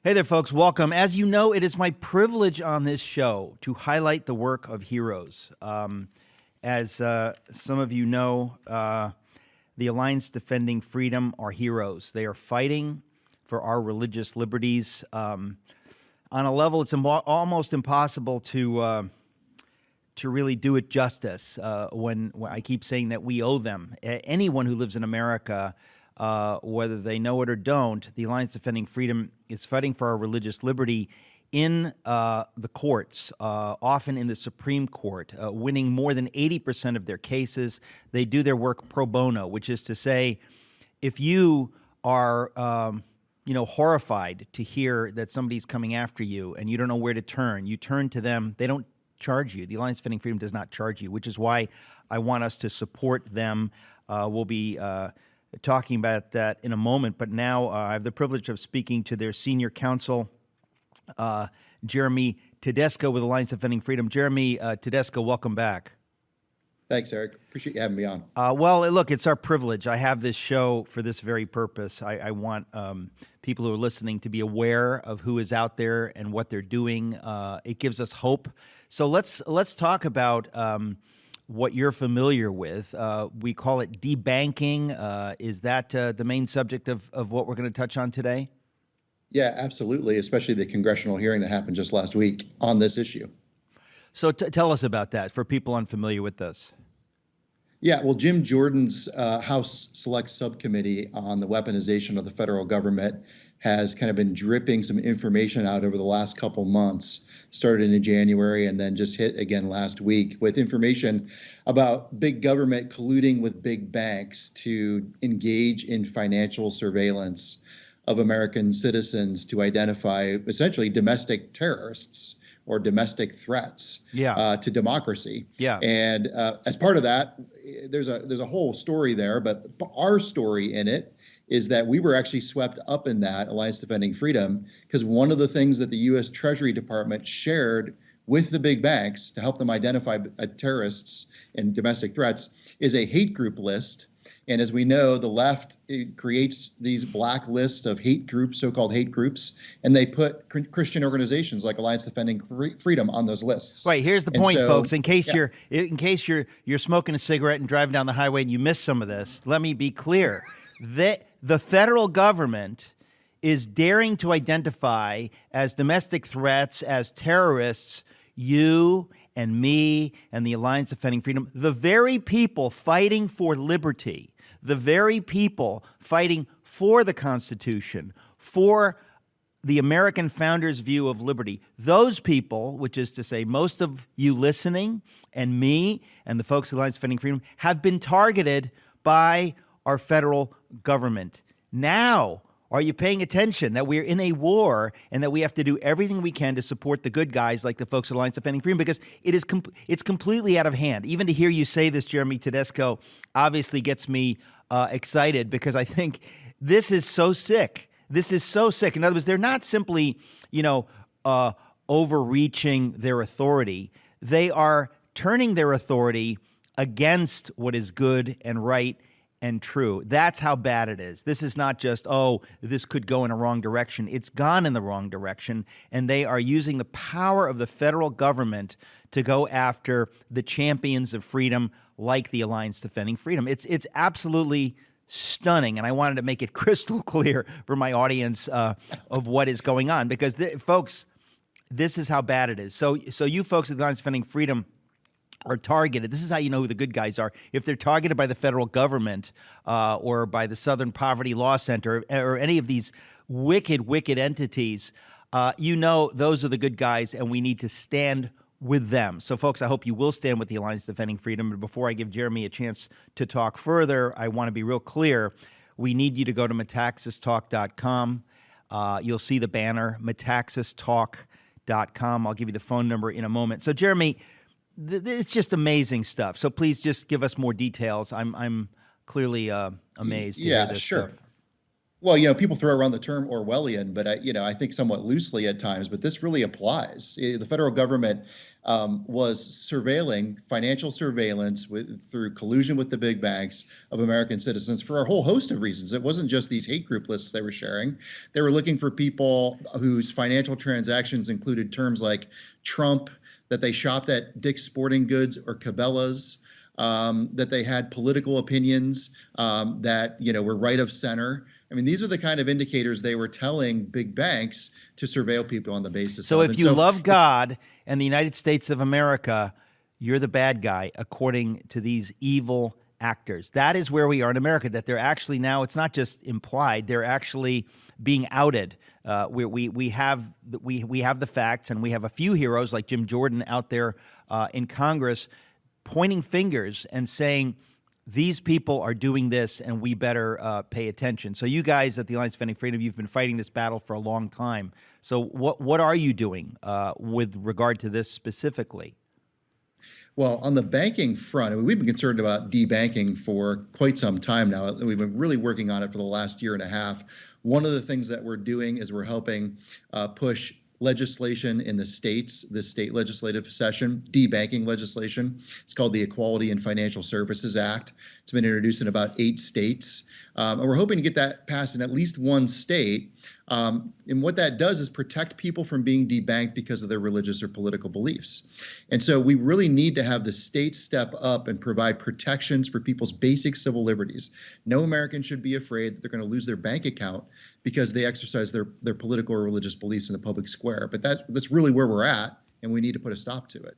Hey there, folks. Welcome. As you know, it is my privilege on this show to highlight the work of heroes. As some of you know, the Alliance Defending Freedom are heroes. They are fighting for our religious liberties on a level it's almost impossible to really do it justice. When I keep saying that we owe them, anyone who lives in America, whether they know it or don't, the Alliance Defending Freedom is fighting for our religious liberty in the courts, often in the Supreme Court, winning more than 80% of their cases. They do their work pro bono, which is to say, if you are horrified to hear that somebody's coming after you and you don't know where to turn, you turn to them. They don't charge you. The Alliance Defending Freedom does not charge you, which is why I want us to support them. We'll be talking about that in a moment, but now I have the privilege of speaking to their senior counsel, Jeremy Tedesco with Alliance Defending Freedom. Jeremy Tedesco, welcome back. Thanks, Eric. Appreciate you having me on. Well, look, it's our privilege. I have this show for this very purpose. I want people who are listening to be aware of who is out there and what they're doing. It gives us hope. So let's talk about what you're familiar with. We call it debanking. Is that the main subject of what we're going to touch on today? Yeah, absolutely, especially the congressional hearing that happened just last week on this issue. So tell us about that for people unfamiliar with this. Yeah, well, Jim Jordan's House Select Subcommittee on the weaponization of the federal government has kind of been dripping some information out over the last couple months, started in January and then just hit again last week with information about big government colluding with big banks to engage in financial surveillance of American citizens to identify essentially domestic terrorists or domestic threats to democracy. Yeah. And as part of that, there's a whole story there, but our story in it is that we were actually swept up in that, Alliance Defending Freedom, because one of the things that the U.S. Treasury Department shared with the big banks to help them identify terrorists and domestic threats is a hate group list. And as we know, the left creates these black lists of hate groups, so-called hate groups, and they put Christian organizations like Alliance Defending Freedom on those lists. Right. Here's the point, folks. In case you're smoking a cigarette and driving down the highway and you missed some of this, let me be clear. The federal government is daring to identify as domestic threats, as terrorists, you and me and the Alliance Defending Freedom, the very people fighting for liberty, the very people fighting for the Constitution, for the American founders' view of liberty. Those people, which is to say most of you listening and me and the folks at Alliance Defending Freedom, have been targeted by our federal government. Now, are you paying attention that we're in a war and that we have to do everything we can to support the good guys like the folks at Alliance Defending Freedom? Because it's completely out of hand. Even to hear you say this, Jeremy Tedesco, obviously gets me excited because I think this is so sick. This is so sick. In other words, they're not simply, overreaching their authority. They are turning their authority against what is good and right and true. That's how bad it is. This is not just, this could go in a wrong direction. It's gone in the wrong direction, and they are using the power of the federal government to go after the champions of freedom like the Alliance Defending Freedom. It's absolutely stunning, and I wanted to make it crystal clear for my audience of what is going on, because, folks, this is how bad it is. So you folks at the Alliance Defending Freedom are targeted. This is how you know who the good guys are. If they're targeted by the federal government or by the Southern Poverty Law Center or any of these wicked entities, those are the good guys, and we need to stand with them. So, folks, I hope you will stand with the Alliance Defending Freedom. But before I give Jeremy a chance to talk further, I want to be real clear. We need you to go to metaxastalk.com. You'll see the banner, metaxastalk.com. I'll give you the phone number in a moment. So, Jeremy, it's just amazing stuff. So please just give us more details. I'm clearly amazed to hear this sure. stuff. Well, people throw around the term Orwellian, but I think somewhat loosely at times. But this really applies. The federal government was surveilling, financial surveillance through collusion with the big banks of American citizens for a whole host of reasons. It wasn't just these hate group lists they were sharing. They were looking for people whose financial transactions included terms like Trump, that they shopped at Dick's Sporting Goods or Cabela's, that they had political opinions that were right of center. I mean, these are the kind of indicators they were telling big banks to surveil people on the basis So of. if you love God and the United States of America, you're the bad guy, according to these evil actors. That is where we are in America, that they're actually now, it's not just implied, they're actually being outed. We have the facts, and we have a few heroes like Jim Jordan out there in Congress pointing fingers and saying, these people are doing this, and we better pay attention. So you guys at the Alliance Defending Freedom, you've been fighting this battle for a long time. So what are you doing with regard to this specifically? Well, on the banking front, we've been concerned about debanking for quite some time now. We've been really working on it for the last year and a half. One of the things that we're doing is we're helping push legislation in the states, the state legislative session, debanking legislation. It's called the Equality in Financial Services Act. It's been introduced in about 8 states. And we're hoping to get that passed in at least one state. And what that does is protect people from being debanked because of their religious or political beliefs. And so we really need to have the states step up and provide protections for people's basic civil liberties. No American should be afraid that they're going to lose their bank account because they exercise their political or religious beliefs in the public square. But that's really where we're at, and we need to put a stop to it.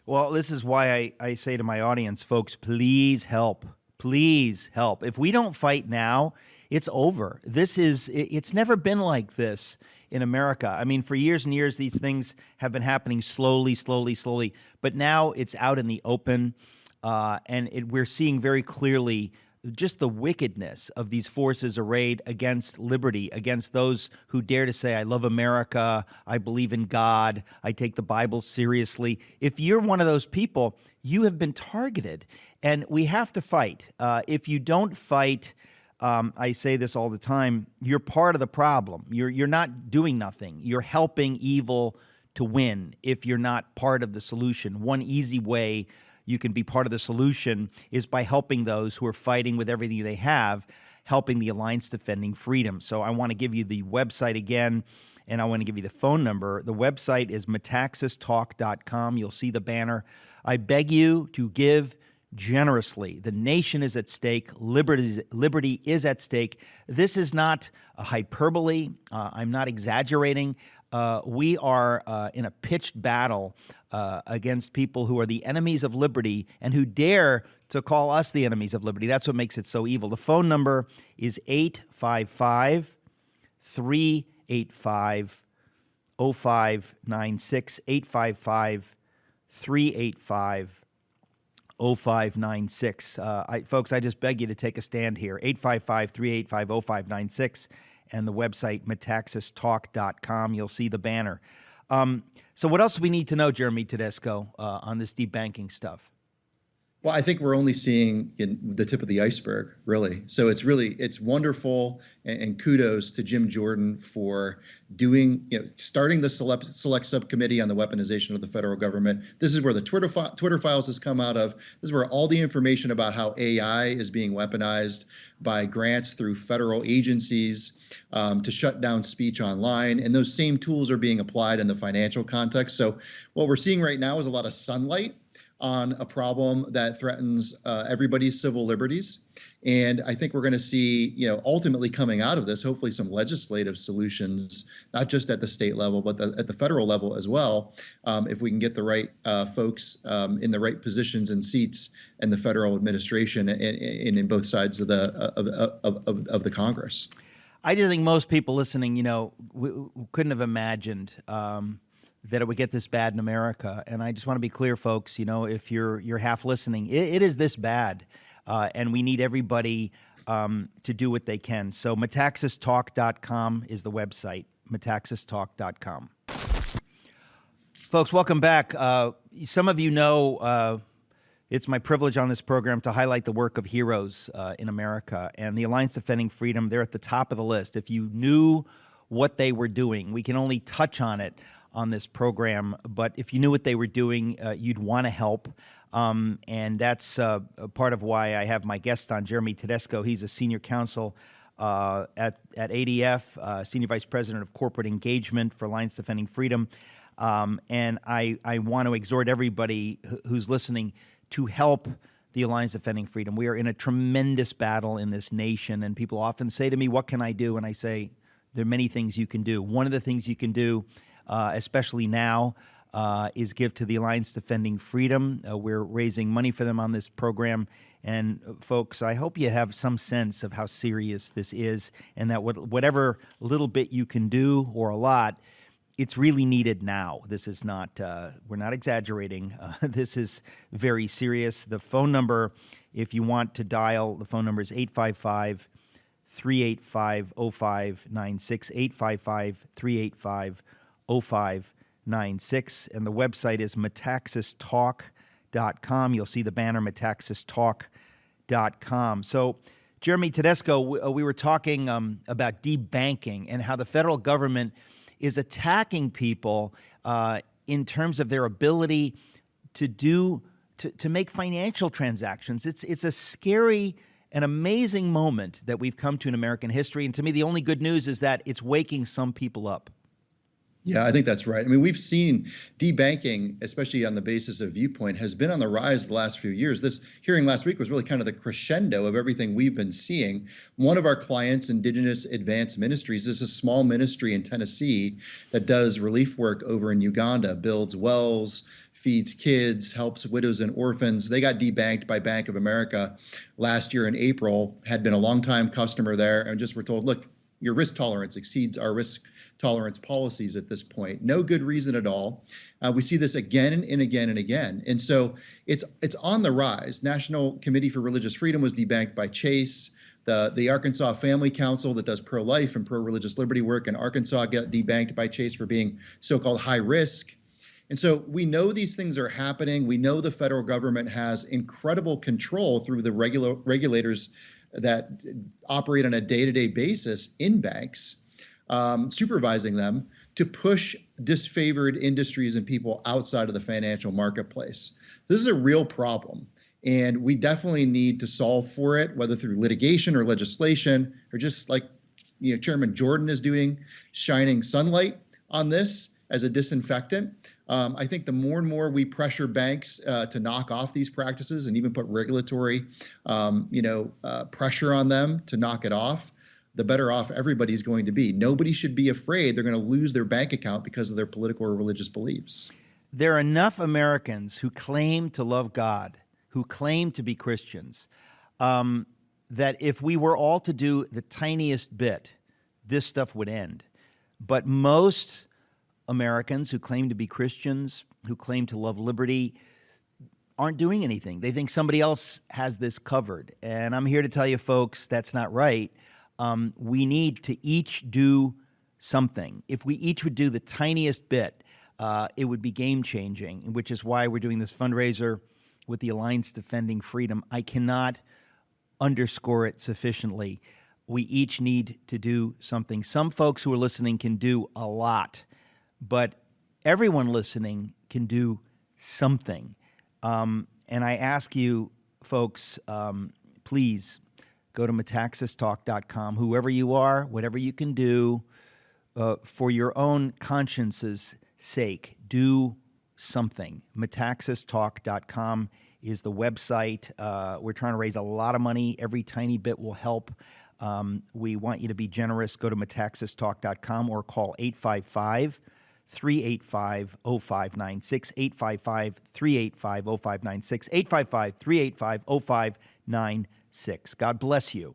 Well, this is why I say to my audience, folks, please help. Please help. If we don't fight now, it's over. It's never been like this in America. I mean, for years and years, these things have been happening slowly. But now it's out in the open, and we're seeing very clearly just the wickedness of these forces arrayed against liberty, against those who dare to say, I love America, I believe in God, I take the Bible seriously. If you're one of those people, you have been targeted, and we have to fight. If you don't fight, I say this all the time, you're part of the problem. You're not doing nothing. You're helping evil to win if you're not part of the solution. One easy way you can be part of the solution is by helping those who are fighting with everything they have, helping the Alliance Defending Freedom. So I want to give you the website again, and I want to give you the phone number. The website is metaxastalk.com. You'll see the banner. I beg you to give generously. The nation is at stake. Liberty is at stake. This is not a hyperbole. I'm not exaggerating. We are in a pitched battle against people who are the enemies of liberty and who dare to call us the enemies of liberty. That's what makes it so evil. The phone number is 855-385-0596, 855-385-0596. Folks, I just beg you to take a stand here. 855-385-0596 and the website metaxastalk.com. You'll see the banner. So what else do we need to know, Jeremy Tedesco, on this debanking stuff? Well, I think we're only seeing the tip of the iceberg, really. So it's wonderful, and kudos to Jim Jordan for starting the Select Subcommittee on the Weaponization of the federal government. This is where the Twitter files has come out of. This is where all the information about how AI is being weaponized by grants through federal agencies to shut down speech online. And those same tools are being applied in the financial context. So what we're seeing right now is a lot of sunlight on a problem that threatens everybody's civil liberties. And I think we're going to see, ultimately coming out of this, hopefully some legislative solutions, not just at the state level, but at the federal level as well, if we can get the right folks in the right positions and seats in the federal administration and in both sides of the Congress. I just think most people listening, we couldn't have imagined that it would get this bad in America. And I just want to be clear, folks, if you're half listening, it is this bad. And we need everybody to do what they can. So metaxastalk.com is the website, metaxastalk.com. Folks, welcome back. Some of you know It's my privilege on this program to highlight the work of heroes in America. And the Alliance Defending Freedom, they're at the top of the list. If you knew what they were doing, we can only touch on it on this program, but if you knew what they were doing, you'd want to help. And that's a part of why I have my guest on, Jeremy Tedesco. He's a senior counsel at ADF, Senior Vice President of Corporate Engagement for Alliance Defending Freedom. And I want to exhort everybody who's listening to help the Alliance Defending Freedom. We are in a tremendous battle in this nation, and people often say to me, what can I do? And I say, there are many things you can do. One of the things you can do, especially now, is give to the Alliance Defending Freedom. We're raising money for them on this program. And folks, I hope you have some sense of how serious this is, and that whatever little bit you can do, or a lot, it's really needed now. This is not, we're not exaggerating. This is very serious. The phone number, if you want to dial, the phone number is 855 385 0596, 855 385 0596, and the website is metaxastalk.com. You'll see the banner, metaxastalk.com. So, Jeremy Tedesco, we were talking about debanking and how the federal government is attacking people in terms of their ability to make financial transactions. It's a scary an amazing moment that we've come to in American history. And to me, the only good news is that it's waking some people up. Yeah, I think that's right. I mean, we've seen debanking, especially on the basis of viewpoint, has been on the rise the last few years. This hearing last week was really kind of the crescendo of everything we've been seeing. One of our clients, Indigenous Advance Ministries, is a small ministry in Tennessee that does relief work over in Uganda, builds wells, feeds kids, helps widows and orphans. They got debanked by Bank of America last year in April, had been a longtime customer there, and just were told, look, your risk tolerance exceeds our risk tolerance policies at this point. No good reason at all. We see this again and again and again. And so it's on the rise. National Committee for Religious Freedom was debanked by Chase. The Arkansas Family Council that does pro-life and pro-religious liberty work in Arkansas got debanked by Chase for being so-called high risk. And so we know these things are happening. We know the federal government has incredible control through the regulators that operate on a day-to-day basis in banks, supervising them to push disfavored industries and people outside of the financial marketplace. This is a real problem, and we definitely need to solve for it, whether through litigation or legislation, or just like Chairman Jordan is doing, shining sunlight on this as a disinfectant. I think the more and more we pressure banks to knock off these practices and even put regulatory, pressure on them to knock it off, the better off everybody's going to be. Nobody should be afraid they're going to lose their bank account because of their political or religious beliefs. There are enough Americans who claim to love God, who claim to be Christians, that if we were all to do the tiniest bit, this stuff would end. But most Americans who claim to be Christians, who claim to love liberty, aren't doing anything. They think somebody else has this covered. And I'm here to tell you, folks, that's not right. We need to each do something. If we each would do the tiniest bit, it would be game-changing, which is why we're doing this fundraiser with the Alliance Defending Freedom. I cannot underscore it sufficiently. We each need to do something. Some folks who are listening can do a lot, but everyone listening can do something. And I ask you, folks, please go to metaxastalk.com. Whoever you are, whatever you can do, for your own conscience's sake, do something. Metaxastalk.com is the website. We're trying to raise a lot of money. Every tiny bit will help. We want you to be generous. Go to metaxastalk.com or call 855 385 0596, 855 385 0596, 855 385 0596. God bless you.